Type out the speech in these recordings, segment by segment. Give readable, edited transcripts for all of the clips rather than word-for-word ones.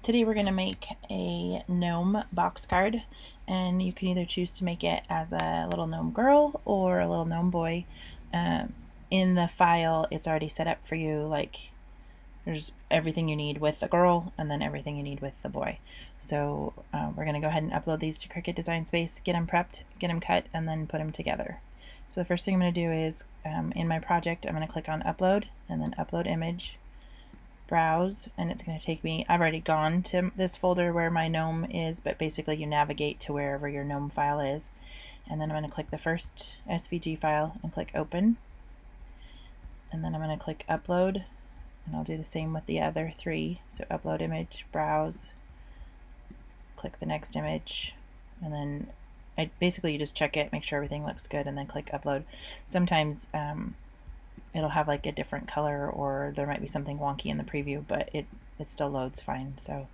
Today we're going to make a gnome box card, and you can either choose to make it as a little gnome girl or a little gnome boy. In the file it's already set up for you, like there's everything you need with the girl and then everything you need with the boy. So we're going to go ahead and upload these to Cricut Design Space, get them prepped, get them cut, and then put them together. So the first thing I'm going to do is in my project I'm going to click on upload and then upload image, browse, and it's going to take me, I've already gone to this folder where my gnome is, but basically you navigate to wherever your gnome file is. And then I'm going to click the first SVG file and click open, and then I'm going to click upload, and I'll do the same with the other three. So upload image, browse, click the next image, and then basically you just check it, make sure everything looks good, and then click upload. Sometimes it'll have like a different color, or there might be something wonky in the preview, but it still loads fine. So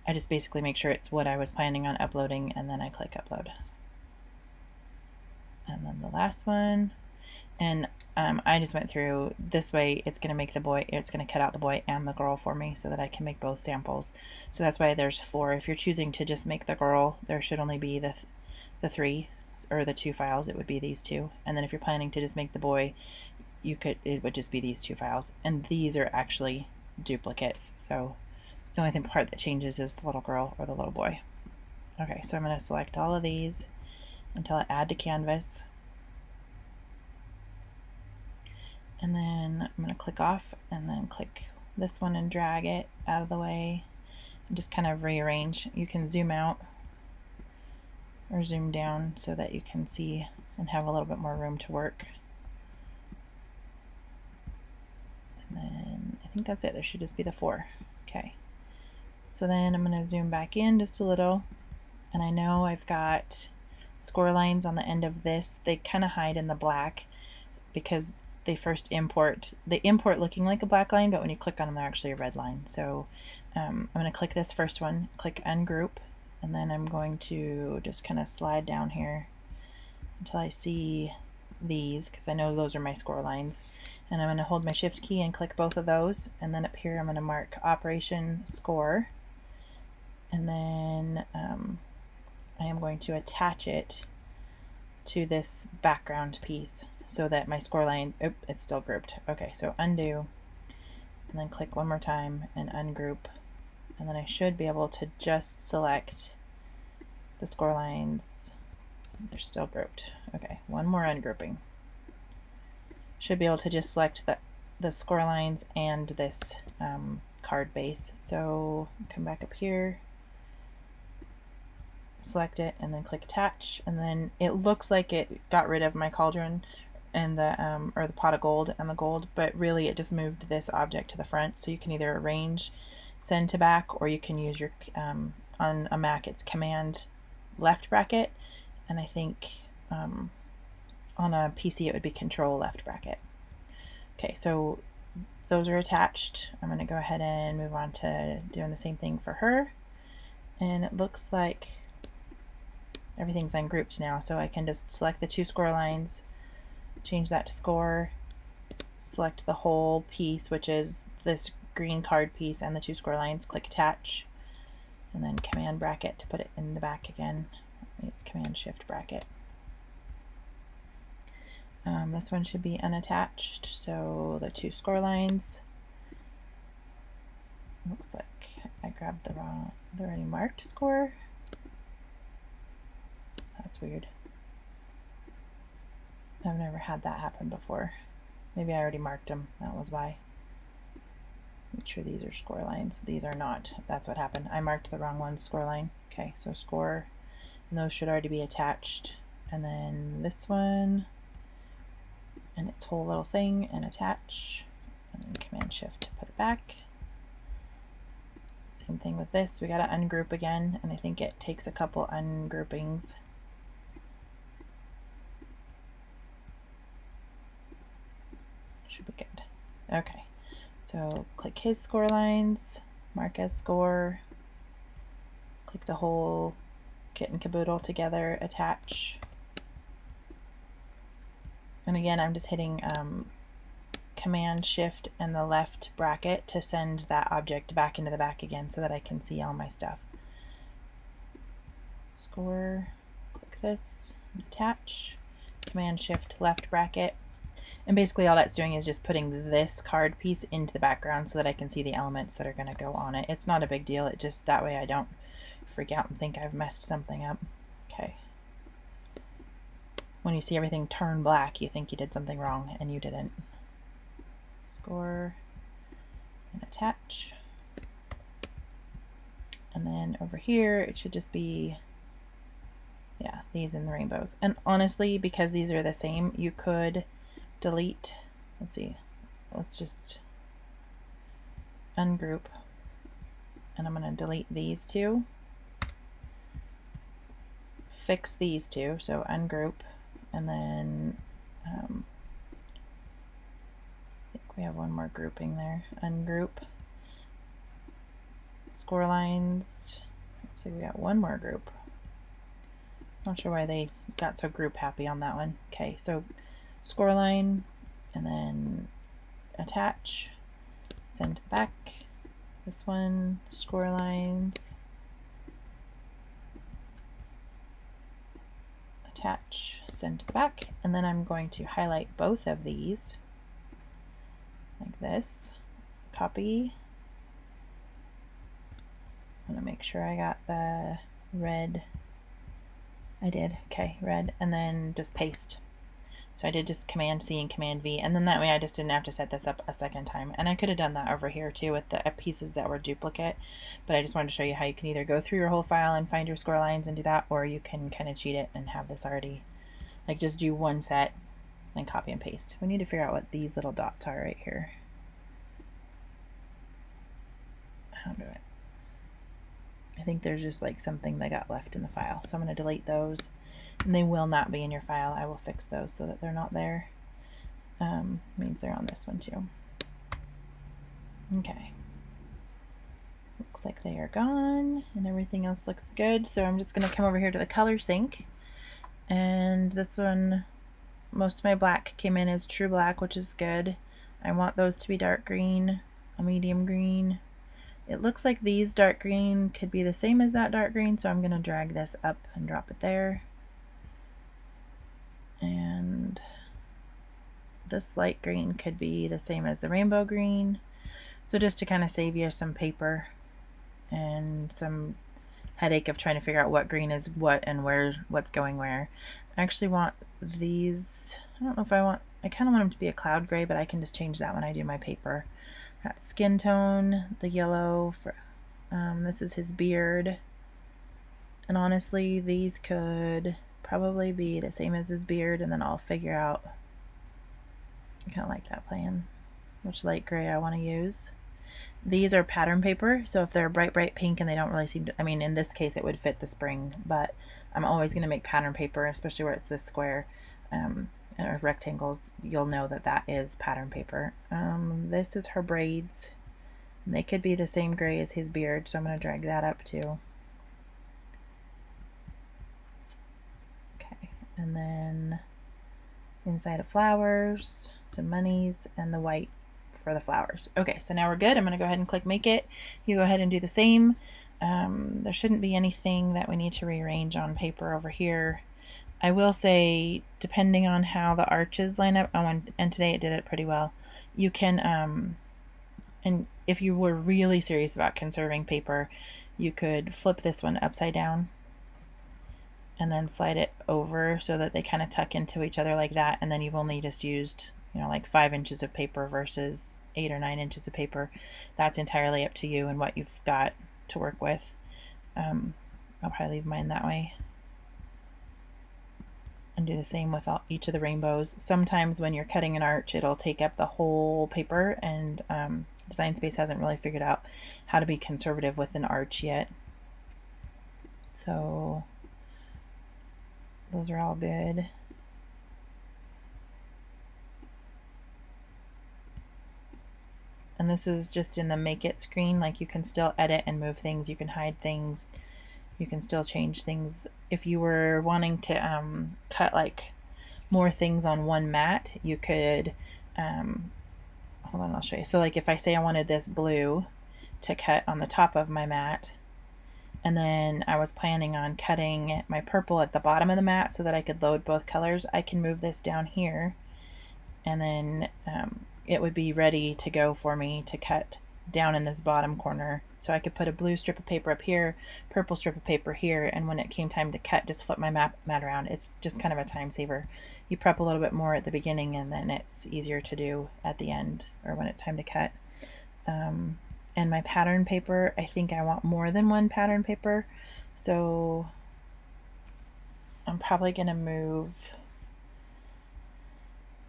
I just basically make sure it's what I was planning on uploading, and then I click upload. And then the last one, and I just went through this way. It's going to make the boy, it's going to cut out the boy and the girl for me so that I can make both samples. So that's why there's 4. If you're choosing to just make the girl, there should only be the 3 or the 2 files. It would be these 2. And then if you're planning to just make the boy, it would just be these 2 files, and these are actually duplicates. So the only part that changes is the little girl or the little boy. Okay, so I'm going to select all of these until I add to canvas, and then I'm going to click off and then click this one and drag it out of the way and just kind of rearrange. You can zoom out or zoom down so that you can see and have a little bit more room to work. And then I think that's it. There should just be the 4. Okay, so then I'm going to zoom back in just a little, and I know I've got score lines on the end of this. They kind of hide in the black because they import looking like a black line, but when you click on them they're actually a red line. So I'm going to click this first one, click ungroup, and then I'm going to just kind of slide down here until I see these, because I know those are my score lines, and I'm going to hold my shift key and click both of those, and then up here I'm going to mark operation score, and then I am going to attach it to this background piece so that my score line, it's still grouped. Okay, so undo, and then click one more time and ungroup, and then I should be able to just select the score lines. They're still grouped. Okay, one more ungrouping. Should be able to just select the score lines and this card base. So come back up here, select it, and then click attach, and then it looks like it got rid of my cauldron and the or the pot of gold and the gold, but really it just moved this object to the front. So you can either arrange send to back, or you can use your on a Mac it's command left bracket, and I think on a PC it would be control left bracket. Okay, so those are attached. I'm going to go ahead and move on to doing the same thing for her, and it looks like everything's ungrouped now, so I can just select the 2 score lines, change that to score, select the whole piece, which is this green card piece and the 2 score lines, click attach, and then command bracket to put it in the back again. It's command shift bracket. This one should be unattached, so the 2 score lines, looks like I grabbed the already marked score. That's weird. I've never had that happen before. Maybe I already marked them, that was why. Make sure these are score lines. These are not. That's what happened. I marked the wrong one, score line. Okay, so score, and those should already be attached. And then this one, and its whole little thing, and attach, and then command shift to put it back. Same thing with this. We got to ungroup again, and I think it takes a couple ungroupings. Should be good. Okay, so click his score lines, mark as score, click the whole kit and caboodle together, attach, and again I'm just hitting Command Shift and the left bracket to send that object back into the back again so that I can see all my stuff. Score, click this, attach, Command Shift left bracket. And basically all that's doing is just putting this card piece into the background so that I can see the elements that are going to go on it. It's not a big deal. It just, that way I don't freak out and think I've messed something up. Okay. When you see everything turn black, you think you did something wrong, and you didn't. Score and attach. And then over here, it should just be, yeah, these in the rainbows. And honestly, because these are the same, you could delete, let's see, let's just ungroup, and I'm going to delete these two, fix these two, so ungroup, and then I think we have one more grouping there, ungroup, score lines, looks like we got one more group, not sure why they got so group happy on that one. Okay, so score line, and then attach, send back, this one, score lines, attach, send to the back, and then I'm going to highlight both of these like this, copy, I'm going to make sure I got the red, I did, okay, red, and then just paste. So I did just Command C and Command V, and then that way I just didn't have to set this up a second time. And I could have done that over here too with the pieces that were duplicate, but I just wanted to show you how you can either go through your whole file and find your score lines and do that, or you can kind of cheat it and have this already, like just do one set, then copy and paste. We need to figure out what these little dots are right here. How do it? I think there's just like something that got left in the file, so I'm going to delete those. And they will not be in your file. I will fix those so that they're not there. Means they're on this one too. Okay. Looks like they are gone and everything else looks good. So I'm just going to come over here to the color sync. And this one, most of my black came in as true black, which is good. I want those to be dark green, a medium green. It looks like these dark green could be the same as that dark green, so I'm going to drag this up and drop it there. And this light green could be the same as the rainbow green. So just to kind of save you some paper and some headache of trying to figure out what green is what and what's going where. I actually want these, I don't know if I kind of want them to be a cloud gray, but I can just change that when I do my paper. Got skin tone, the yellow, for, this is his beard. And honestly, these could probably be the same as his beard, and then I'll figure out, I kind of like that plan, which light gray I want to use. These are pattern paper, so if they're bright pink and they don't really seem to, I mean in this case it would fit the spring, but I'm always going to make pattern paper, especially where it's this square or rectangles, you'll know that that is pattern paper. This is her braids, and they could be the same gray as his beard, so I'm going to drag that up too. And then inside of flowers, some monies, and the white for the flowers. Okay, so now we're good. I'm going to go ahead and click make it. You go ahead and do the same. There shouldn't be anything that we need to rearrange on paper over here. I will say, depending on how the arches line up, and today it did it pretty well, you can, and if you were really serious about conserving paper, you could flip this one upside down and then slide it over so that they kind of tuck into each other like that, and then you've only just used, you know, like 5 inches of paper versus 8 or 9 inches of paper. That's entirely up to you and what you've got to work with. I'll probably leave mine that way and do the same with each of the rainbows. Sometimes when you're cutting an arch, it'll take up the whole paper, and Design Space hasn't really figured out how to be conservative with an arch yet. So those are all good. And this is just in the make it screen, like you can still edit and move things, you can hide things, you can still change things. If you were wanting to cut like more things on one mat, you could hold on, I'll show you. So like if I say I wanted this blue to cut on the top of my mat, and then I was planning on cutting my purple at the bottom of the mat so that I could load both colors, I can move this down here, and then it would be ready to go for me to cut down in this bottom corner. So I could put a blue strip of paper up here, purple strip of paper here, and when it came time to cut, just flip my mat around. It's just kind of a time saver. You prep a little bit more at the beginning, and then it's easier to do at the end or when it's time to cut. And my pattern paper, I think I want more than one pattern paper, so I'm probably going to move.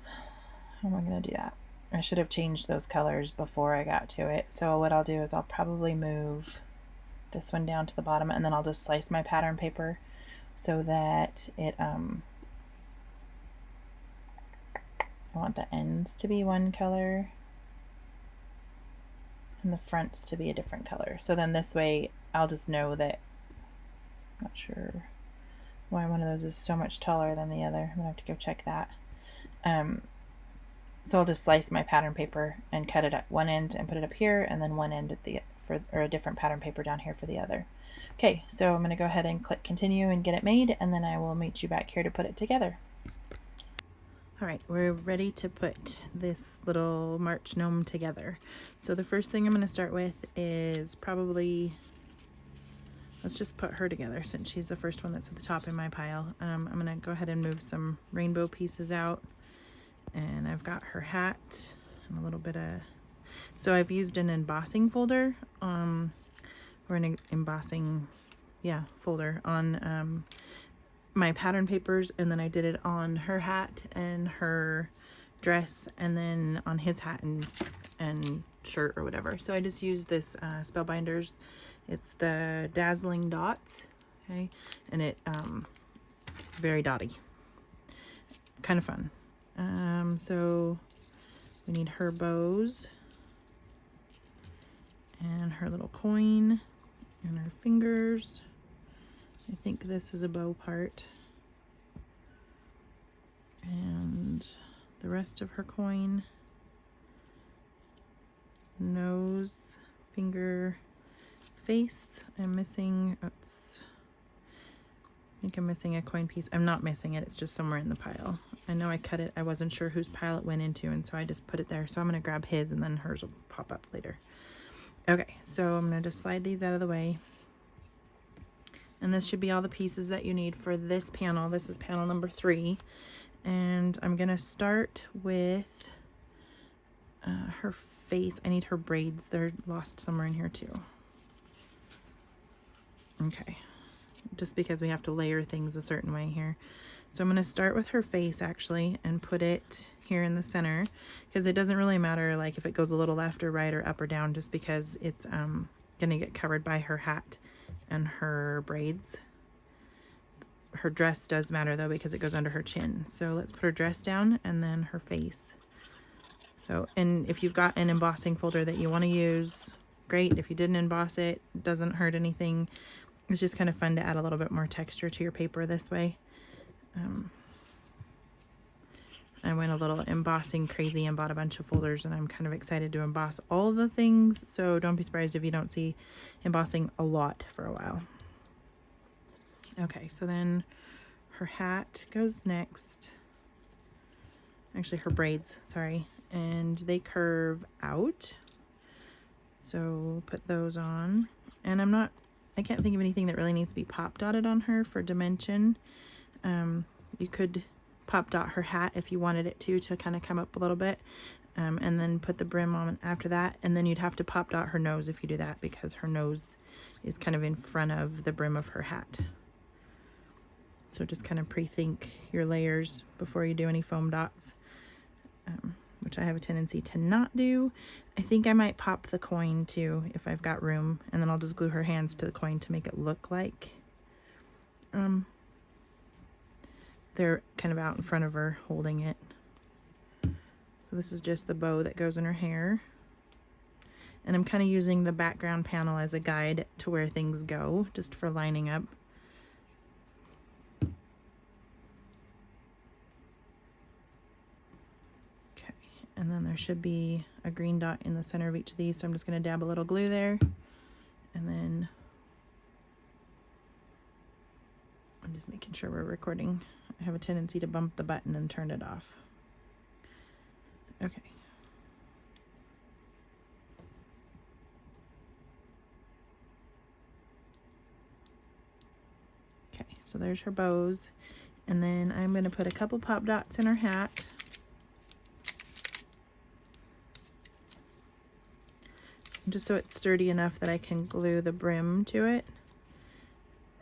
How am I going to do that? I should have changed those colors before I got to it. So what I'll do is I'll probably move this one down to the bottom, and then I'll just slice my pattern paper so that it, I want the ends to be one color and the fronts to be a different color. So then this way I'll just know that, I'm not sure why one of those is so much taller than the other. I'm gonna have to go check that. So I'll just slice my pattern paper and cut it at one end and put it up here, and then one end at the or a different pattern paper down here for the other. Okay, so I'm going to go ahead and click continue and get it made, and then I will meet you back here to put it together. All right, we're ready to put this little March gnome together. So the first thing I'm going to start with is probably, let's just put her together since she's the first one that's at the top in my pile. I'm going to go ahead and move some rainbow pieces out. And I've got her hat and a little bit of, so I've used an embossing folder, or an embossing, folder on my pattern papers, and then I did it on her hat and her dress, and then on his hat and shirt or whatever. So I just used this Spellbinders. It's the Dazzling Dots, okay, and it very dotty, kind of fun. So we need her bows and her little coin and her fingers. I think this is a bow part, and the rest of her coin, nose, finger, face. I'm missing, oops, I think I'm missing a coin piece. I'm not missing it, it's just somewhere in the pile. I know I cut it, I wasn't sure whose pile it went into, and so I just put it there. So I'm gonna grab his, and then hers will pop up later. Okay, so I'm gonna just slide these out of the way. And this should be all the pieces that you need for this panel. This is panel number 3. And I'm gonna start with her face. I need her braids, they're lost somewhere in here too. Okay, just because we have to layer things a certain way here. So I'm going to start with her face actually and put it here in the center, because it doesn't really matter like if it goes a little left or right or up or down, just because it's going to get covered by her hat and her braids. Her dress does matter though, because it goes under her chin. So let's put her dress down and then her face. So, and if you've got an embossing folder that you want to use, great. If you didn't emboss it, it doesn't hurt anything. It's just kind of fun to add a little bit more texture to your paper this way. I went a little embossing crazy and bought a bunch of folders, and I'm kind of excited to emboss all the things, so don't be surprised if you don't see embossing a lot for a while. Okay, so then her hat goes next. Actually, her braids, sorry, and they curve out. So put those on, and I can't think of anything that really needs to be pop dotted on her for dimension. You could pop dot her hat if you wanted it to kind of come up a little bit, and then put the brim on after that, and then you'd have to pop dot her nose if you do that, because her nose is kind of in front of the brim of her hat. So just kind of pre-think your layers before you do any foam dots, which I have a tendency to not do. I think I might pop the coin too if I've got room, and then I'll just glue her hands to the coin to make it look like they're kind of out in front of her holding it. So this is just the bow that goes in her hair. And I'm kind of using the background panel as a guide to where things go, just for lining up. Okay, And then there should be a green dot in the center of each of these. So I'm just going to dab a little glue there. And then I'm just making sure we're recording. I have a tendency to bump the button and turn it off. Okay. Okay, so there's her bows. And then I'm going to put a couple pop dots in her hat. Just so it's sturdy enough that I can glue the brim to it.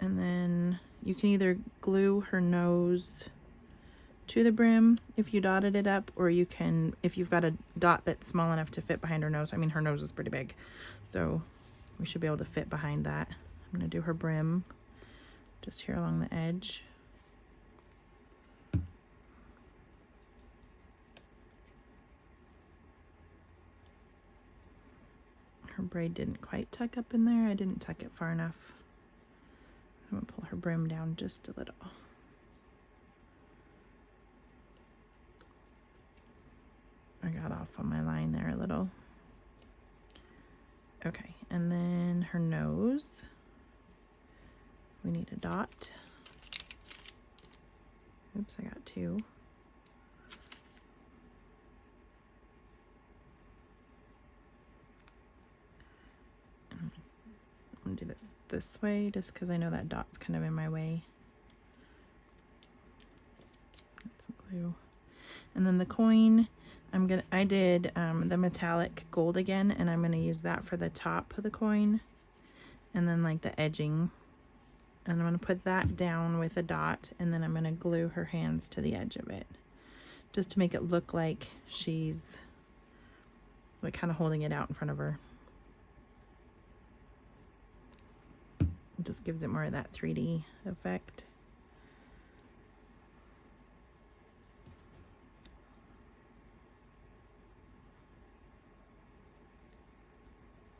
And then you can either glue her nose to the brim if you dotted it up, or you can, if you've got a dot that's small enough to fit behind her nose. I mean, her nose is pretty big, so we should be able to fit behind that. I'm going to do her brim just here along the edge. Her braid didn't quite tuck up in there. I didn't tuck it far enough. I'm going to pull her brim down just a little. I got off on my line there a little. Okay, and then her nose. We need a dot. Oops, I got two. I'm gonna do this way just because I know that dot's kind of in my way. Get some glue. And then the coin, I did the metallic gold again, and I'm gonna use that for the top of the coin, and then like the edging. And I'm gonna put that down with a dot, and then I'm gonna glue her hands to the edge of it, just to make it look like she's like kind of holding it out in front of her. It just gives it more of that 3D effect.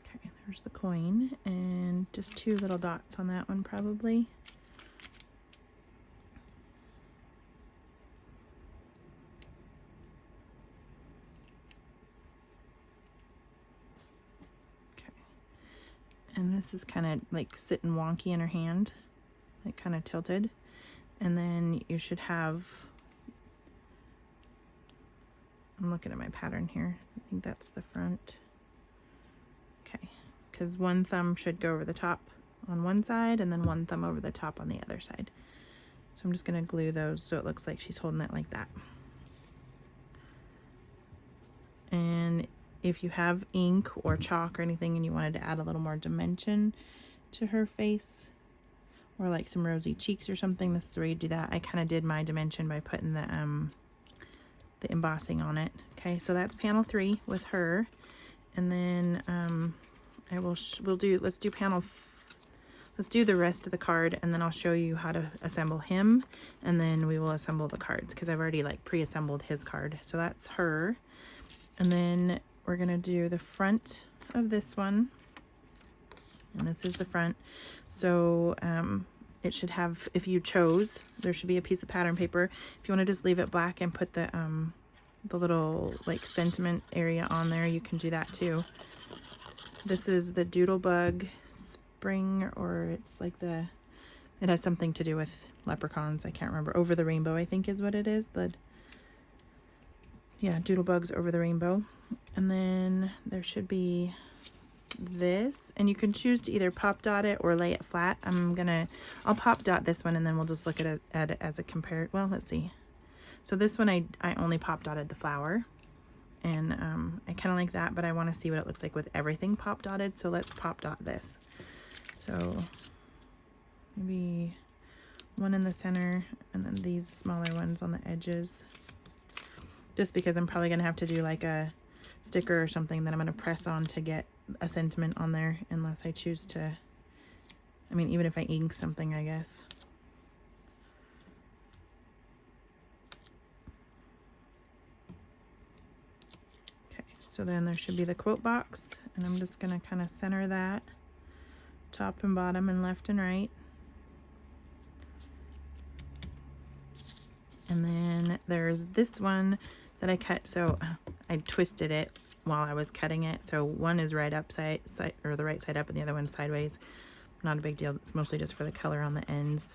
Okay, there's the coin, and just two little dots on that one probably. And this is kind of like sitting wonky in her hand, like kind of tilted. And then you should have, I'm looking at my pattern here. I think that's the front. Okay, because one thumb should go over the top on one side and then one thumb over the top on the other side. So I'm just gonna glue those so it looks like she's holding it like that. And if you have ink or chalk or anything and you wanted to add a little more dimension to her face, or like some rosy cheeks or something, this is the way you do that. I kind of did my dimension by putting the embossing on it. Okay, so that's panel 3 with her. And then let's do the rest of the card, and then I'll show you how to assemble him, and then we will assemble the cards because I've already like pre-assembled his card. So that's her. And then we're gonna do the front of this one, and this is the front. So it should have, if you chose, there should be a piece of pattern paper. If you want to just leave it black and put the little like sentiment area on there, you can do that too. This is the Doodlebug Spring, or it's like it has something to do with leprechauns. I can't remember. Over the Rainbow, I think is what it is. Yeah, Doodlebugs Over the Rainbow. And then there should be this, and you can choose to either pop dot it or lay it flat. I'll pop dot this one, and then we'll just look at it as a compare. Well, let's see. So this one I only pop dotted the flower, and I kind of like that, but I want to see what it looks like with everything pop dotted. So let's pop dot this. So maybe one in the center, and then these smaller ones on the edges. Just because I'm probably gonna have to do like a sticker or something that I'm gonna press on to get a sentiment on there, unless I choose to, I mean, even if I ink something, I guess. Okay, so then there should be the quote box, and I'm just gonna kind of center that, top and bottom and left and right. And then there's this one that I cut. So I twisted it while I was cutting it. So one is right upside side, or the right side up, and the other one's sideways. Not a big deal. It's mostly just for the color on the ends.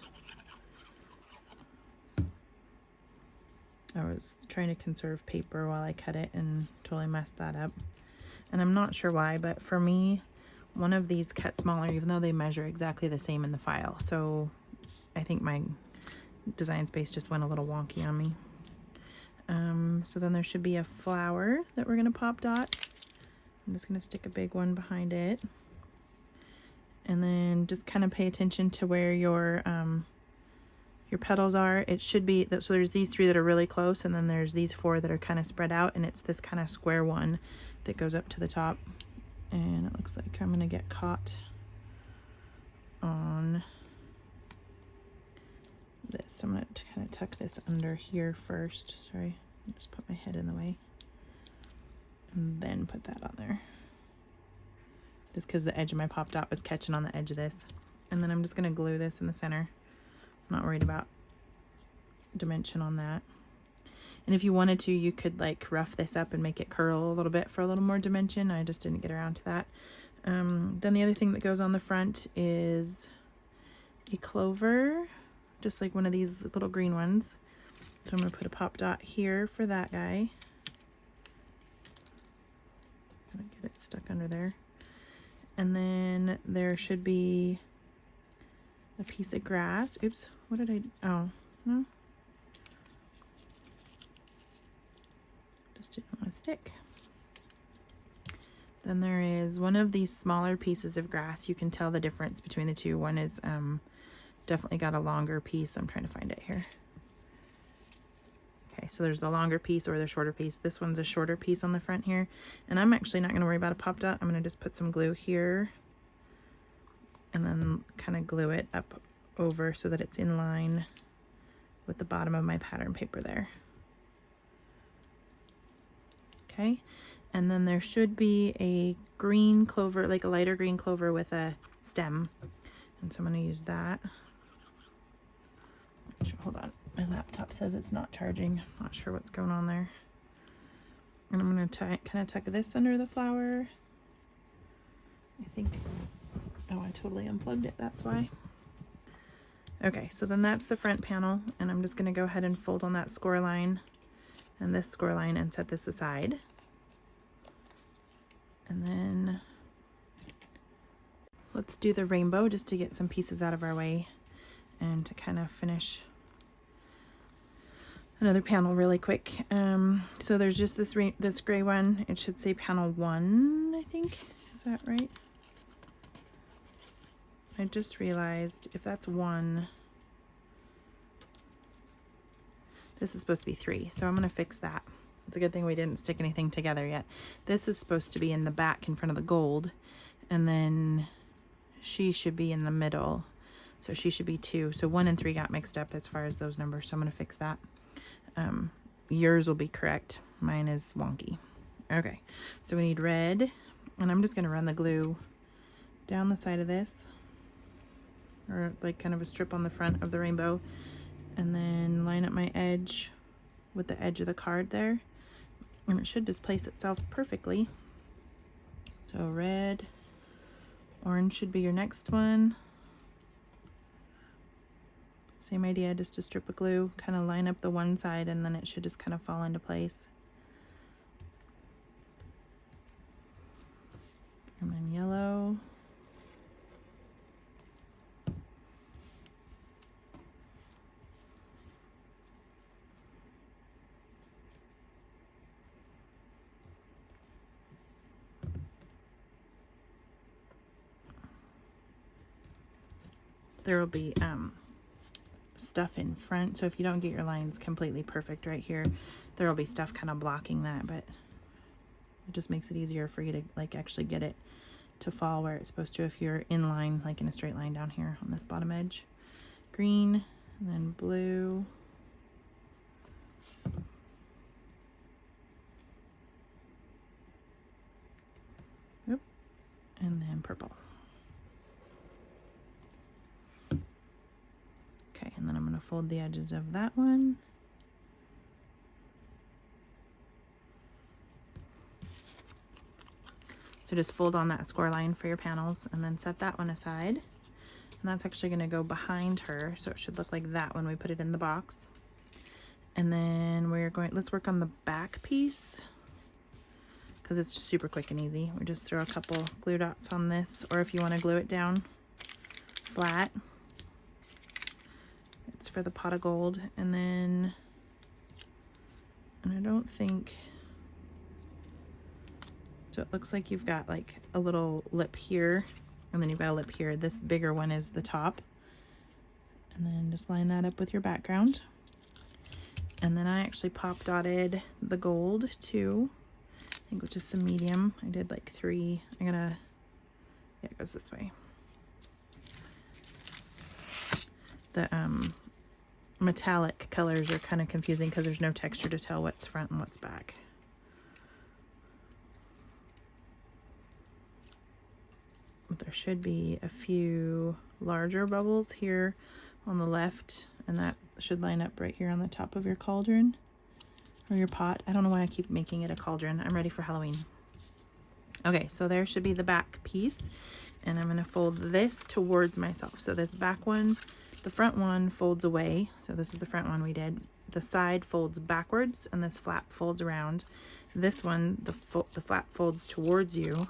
I was trying to conserve paper while I cut it and totally messed that up. And I'm not sure why, but for me, one of these cut smaller, even though they measure exactly the same in the file. So I think my design space just went a little wonky on me. So then there should be a flower that we're gonna pop dot. I'm just gonna stick a big one behind it. And then just kind of pay attention to where your petals are. It should be, so there's these 3 that are really close, and then there's these 4 that are kind of spread out, and it's this kind of square one that goes up to the top. And it looks like I'm gonna get caught on this. So I'm gonna kind of tuck this under here first. Sorry, just put my head in the way. And then put that on there. Just because the edge of my pop dot was catching on the edge of this. And then I'm just gonna glue this in the center. I'm not worried about dimension on that. And if you wanted to, you could like rough this up and make it curl a little bit for a little more dimension. I just didn't get around to that. Then the other thing that goes on the front is a clover, just like one of these little green ones. So I'm gonna put a pop dot here for that guy. Gotta get it stuck under there. And then there should be a piece of grass. Oops, what did I, oh, no. Just didn't want to stick. Then there is one of these smaller pieces of grass. You can tell the difference between the two. One is definitely got a longer piece. I'm trying to find it here. Okay, so there's the longer piece or the shorter piece. This one's a shorter piece on the front here. And I'm actually not going to worry about a pop dot. I'm going to just put some glue here and then kind of glue it up over so that it's in line with the bottom of my pattern paper there. Okay, and then there should be a green clover, like a lighter green clover with a stem. And so I'm going to use that. Hold on, my laptop says it's not charging. Not sure what's going on there. And I'm going to kind of tuck this under the flower. I think, oh, I totally unplugged it, that's why. Okay, so then that's the front panel, and I'm just going to go ahead and fold on that score line and this score line and set this aside. And then let's do the rainbow just to get some pieces out of our way and to kind of finish another panel really quick. So there's just this gray one. It should say panel 1, I think. Is that right? I just realized if that's 1, this is supposed to be 3. So I'm going to fix that. It's a good thing we didn't stick anything together yet. This is supposed to be in the back in front of the gold, and then she should be in the middle. So she should be 2. So 1 and 3 got mixed up as far as those numbers. So I'm going to fix that. Yours will be correct. Mine is wonky. Okay. So we need red, and I'm just going to run the glue down the side of this, or like kind of a strip on the front of the rainbow, and then line up my edge with the edge of the card there, and it should just place itself perfectly. So red, orange should be your next one. Same idea, just a strip of glue, kind of line up the one side, and then it should just kind of fall into place. And then yellow. There will be stuff in front, so if you don't get your lines completely perfect right here, there will be stuff kind of blocking that, but it just makes it easier for you to like actually get it to fall where it's supposed to if you're in line, like in a straight line down here on this bottom edge. Green, and then blue. Yep. And then purple. Okay, and then I'm going to fold the edges of that one. So just fold on that score line for your panels and then set that one aside. And that's actually going to go behind her, so it should look like that when we put it in the box. And then let's work on the back piece because it's super quick and easy. We just throw a couple glue dots on this, or if you want to glue it down flat, it's for the pot of gold. And I don't think, so it looks like you've got like a little lip here, and then you've got a lip here. This bigger one is the top. And then just line that up with your background. And then I actually pop dotted the gold too, I think with just some medium. I did like 3. Yeah, it goes this way. The metallic colors are kind of confusing because there's no texture to tell what's front and what's back. But there should be a few larger bubbles here on the left, and that should line up right here on the top of your cauldron or your pot. I don't know why I keep making it a cauldron. I'm ready for Halloween. Okay, so there should be the back piece, and I'm going to fold this towards myself. So this back one, the front one folds away. So this is the front one we did. The side folds backwards, and this flap folds around. This one, the flap folds towards you,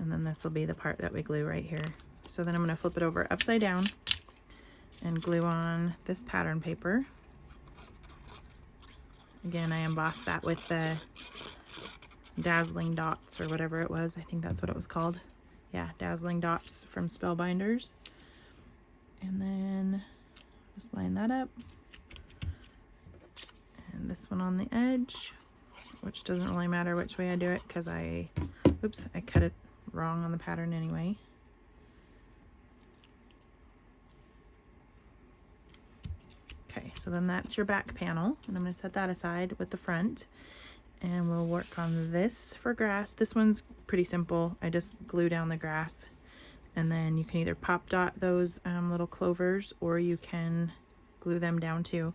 and then this will be the part that we glue right here. So then I'm going to flip it over upside down and glue on this pattern paper. Again, I embossed that with the dazzling dots or whatever it was. I think that's what it was called. Yeah, dazzling dots from Spellbinders. And then just line that up. And this one on the edge, which doesn't really matter which way I do it because I cut it wrong on the pattern anyway. Okay, so then that's your back panel, and I'm going to set that aside with the front, and we'll work on this for grass. This one's pretty simple. I just glue down the grass, and then you can either pop dot those little clovers, or you can glue them down too.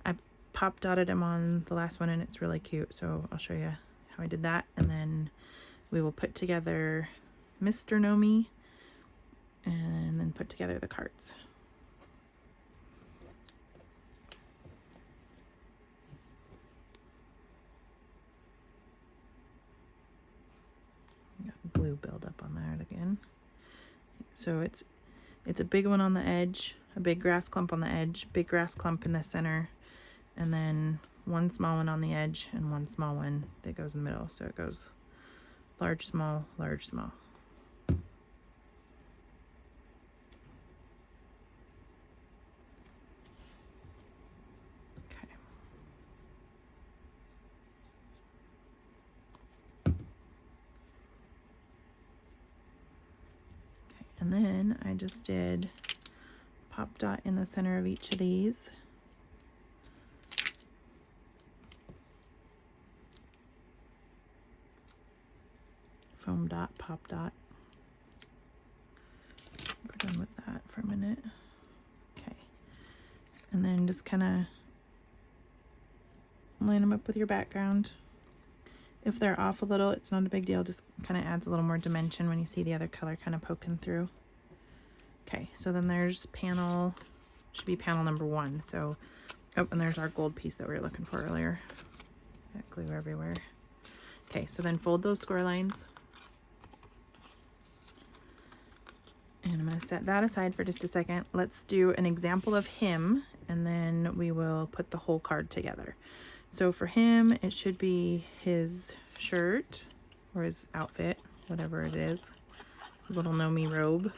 I pop dotted them on the last one, and it's really cute, so I'll show you how I did that, and then we will put together Mr. Gnome, and then put together the cards. Glue buildup on that again. So it's a big one on the edge, a big grass clump on the edge, big grass clump in the center, and then one small one on the edge and one small one that goes in the middle. So it goes large, small, large, small. And then I just did pop dot in the center of each of these. Foam dot, pop dot. We're done with that for a minute. Okay. And then just kind of line them up with your background. If they're off a little, it's not a big deal. Just kind of adds a little more dimension when you see the other color kind of poking through. Okay, so then there's panel, should be panel number 1. So, oh, and there's our gold piece that we were looking for earlier. Got glue everywhere. Okay, so then fold those score lines. And I'm going to set that aside for just a second. Let's do an example of him, and then we will put the whole card together. So for him, it should be his shirt or his outfit, whatever it is, little Gnome robe.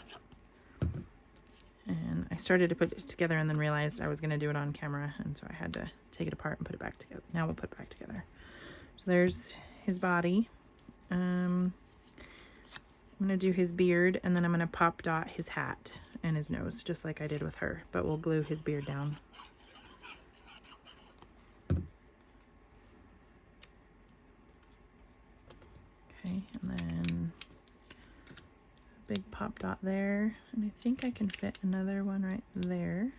And I started to put it together and then realized I was going to do it on camera, and so I had to take it apart and put it back together. Now we'll put it back together. So there's his body. I'm going to do his beard, and then I'm going to pop dot his hat and his nose, just like I did with her, but we'll glue his beard down. Okay, and then a big pop dot there, and I think I can fit another one right there.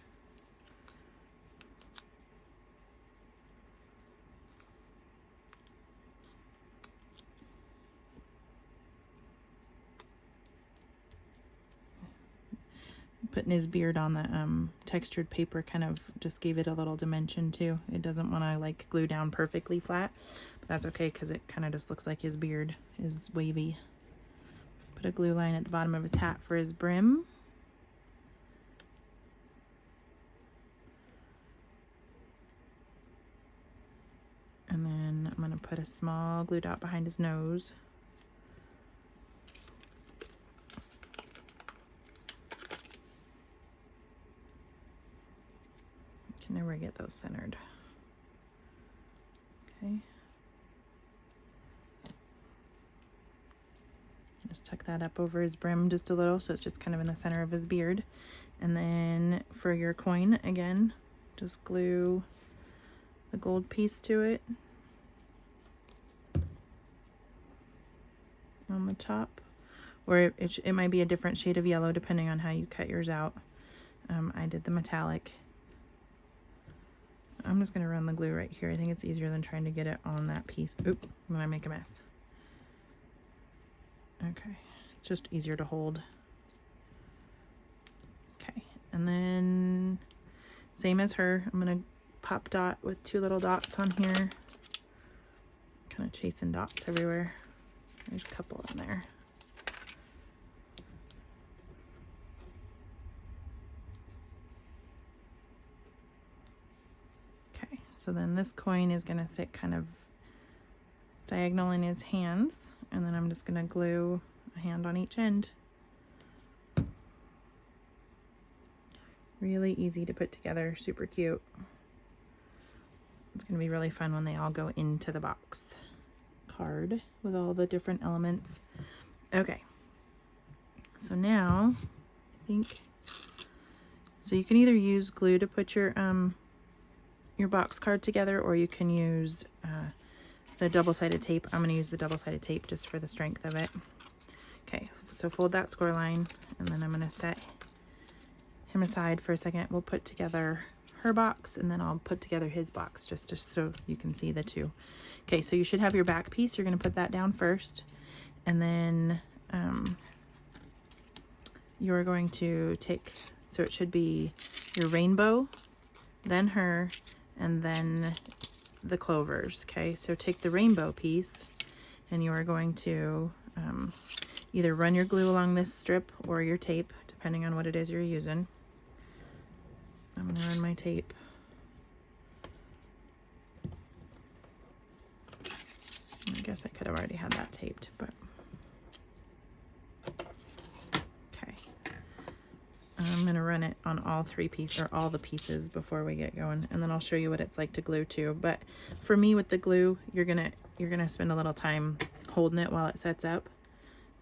Putting his beard on the textured paper kind of just gave it a little dimension too. It doesn't want to like glue down perfectly flat, but that's okay because it kind of just looks like his beard is wavy. Put a glue line at the bottom of his hat for his brim. And then I'm going to put a small glue dot behind his nose. I can never get those centered. Okay. Just tuck that up over his brim just a little so it's just kind of in the center of his beard. And then for your coin, again, just glue the gold piece to it on the top, or it might be a different shade of yellow depending on how you cut yours out. I did the metallic. I'm just gonna run the glue right here. I think it's easier than trying to get it on that piece. Oop, I'm gonna make a mess. Okay, just easier to hold. Okay, and then same as her, I'm gonna pop dot with 2 little dots on here. Kind of chasing dots everywhere. There's a couple in there. Okay, so then this coin is gonna sit kind of diagonal in his hands, and then I'm just gonna glue a hand on each end. Really easy to put together, super cute. It's gonna be really fun when they all go into the box card with all the different elements. Okay, so now I think, so you can either use glue to put your box card together, or you can use the double-sided tape. I'm going to use the double-sided tape just for the strength of it. Okay, so fold that score line, and then I'm going to set him aside for a second. We'll put together her box, and then I'll put together his box just so you can see the two. Okay, so you should have your back piece. You're going to put that down first, and then you're going to take, so it should be your rainbow, then her, and then the clovers. Okay, so take the rainbow piece, and you are going to either run your glue along this strip or your tape, depending on what it is you're using. I'm going to run my tape. I guess I could have already had that taped, but okay. I'm going to run it on all 3 pieces, or all the pieces, before we get going, and then I'll show you what it's like to glue too. But for me, with the glue, you're gonna spend a little time holding it while it sets up,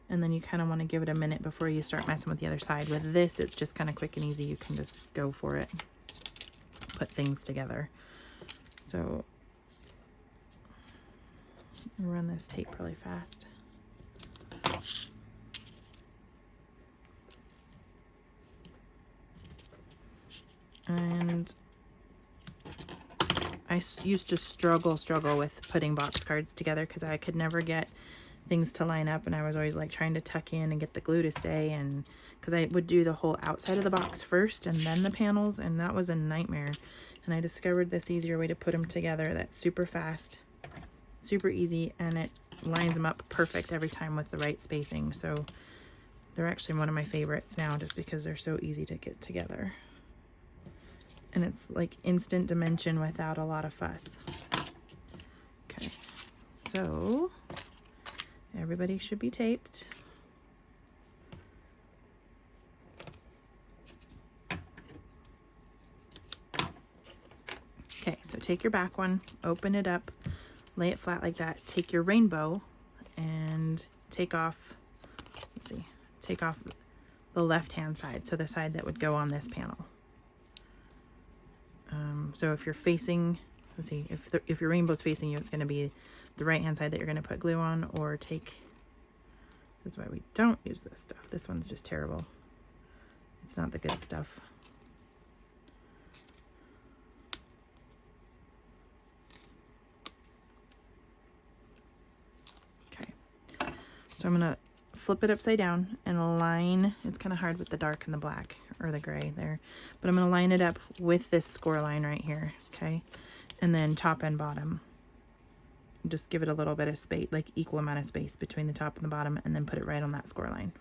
and then you kind of want to give it a minute before you start messing with the other side. With this, it's just kind of quick and easy. You can just go for it, put things together. So I'll run this tape really fast. And I used to struggle with putting box cards together because I could never get things to line up, and I was always like trying to tuck in and get the glue to stay, and because I would do the whole outside of the box first and then the panels, and that was a nightmare. And I discovered this easier way to put them together that's super fast, super easy, and it lines them up perfect every time with the right spacing. So they're actually one of my favorites now, just because they're so easy to get together. And it's like instant dimension without a lot of fuss. Okay, so everybody should be taped. Okay, so take your back one, open it up, lay it flat like that. Take your rainbow and take off, let's see, take off the left-hand side, so the side that would go on this panel. So if you're facing, let's see, if your rainbow's facing you, it's going to be the right-hand side that you're going to put glue on, or take, this is why we don't use this stuff. This one's just terrible. It's not the good stuff. Okay, so I'm going to flip it upside down and line, it's kind of hard with the dark and the black or the gray there, but I'm going to line it up with this score line right here, okay? And then top and bottom. Just give it a little bit of space, like equal amount of space between the top and the bottom, and then put it right on that score line.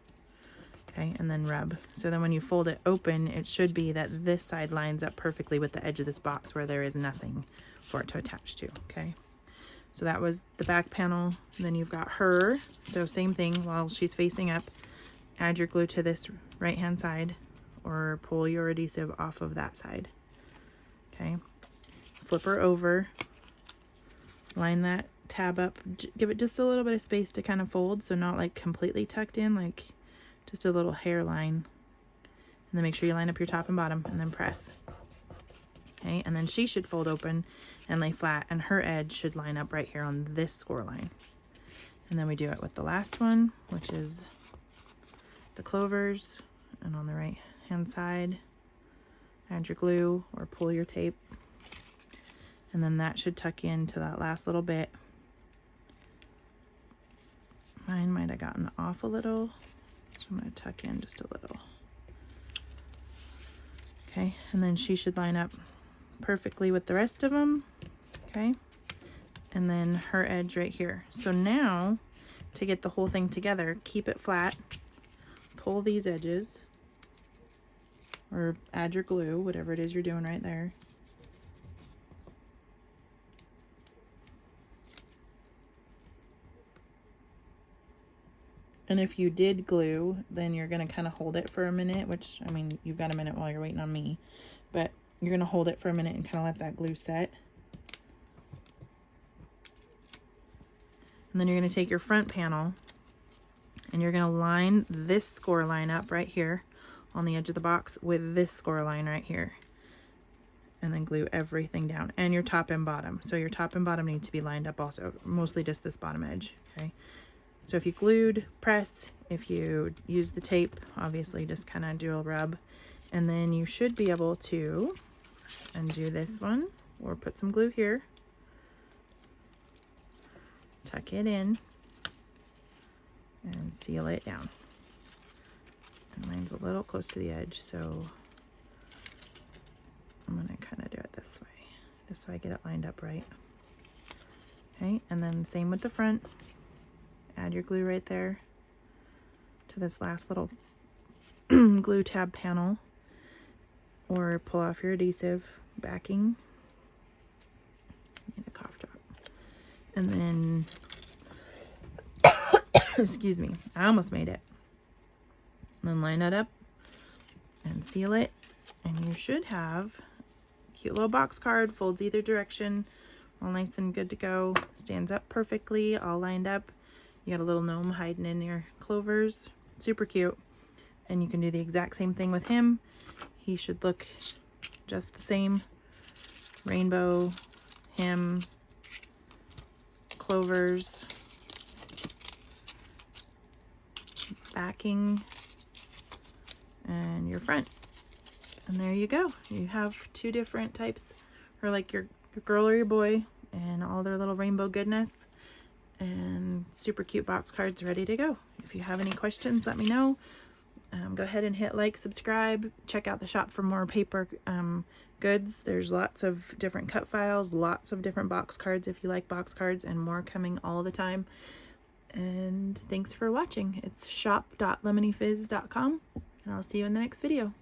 Okay, and then rub. So then when you fold it open, it should be that this side lines up perfectly with the edge of this box where there is nothing for it to attach to, okay? So that was the back panel. And then you've got her. So same thing, while she's facing up, add your glue to this right-hand side or pull your adhesive off of that side, okay? Flip her over, line that tab up, give it just a little bit of space to kind of fold, so not like completely tucked in, like just a little hairline. And then make sure you line up your top and bottom and then press. Okay, and then she should fold open and lay flat, and her edge should line up right here on this score line. And then we do it with the last one, which is the clovers, and on the right hand side, add your glue or pull your tape. And then that should tuck into that last little bit. Mine might have gotten off a little, so I'm going to tuck in just a little. Okay, and then she should line up perfectly with the rest of them, okay? And then her edge right here. So now, to get the whole thing together, keep it flat, pull these edges, or add your glue, whatever it is you're doing right there. And if you did glue, then you're going to kind of hold it for a minute, which, I mean, you've got a minute while you're waiting on me, but you're going to hold it for a minute and kind of let that glue set. And then you're going to take your front panel and you're going to line this score line up right here on the edge of the box with this score line right here. And then glue everything down, and your top and bottom. So your top and bottom need to be lined up also, mostly just this bottom edge, okay? So if you glued, press. If you use the tape, obviously just kind of do a rub. And then you should be able to undo this one, or put some glue here. Tuck it in and seal it down. And mine's a little close to the edge, so I'm gonna kind of do it this way, just so I get it lined up right. Okay, and then same with the front. Add your glue right there to this last little glue tab panel, or pull off your adhesive backing. Need a cough drop. And then, excuse me, I almost made it. And then line it up and seal it, and you should have a cute little box card, folds either direction, all nice and good to go, stands up perfectly, all lined up. You got a little gnome hiding in your clovers. Super cute. And you can do the exact same thing with him. He should look just the same. Rainbow, him, clovers, backing, and your front. And there you go. You have two different types, or like your girl or your boy, and all their little rainbow goodness. And super cute box cards ready to go. If you have any questions, let me know. Go ahead and hit like, subscribe, check out the shop for more paper goods. There's lots of different cut files, lots of different box cards if you like box cards, and more coming all the time. And thanks for watching. It's shop.lemonyfizz.com, and I'll see you in the next video.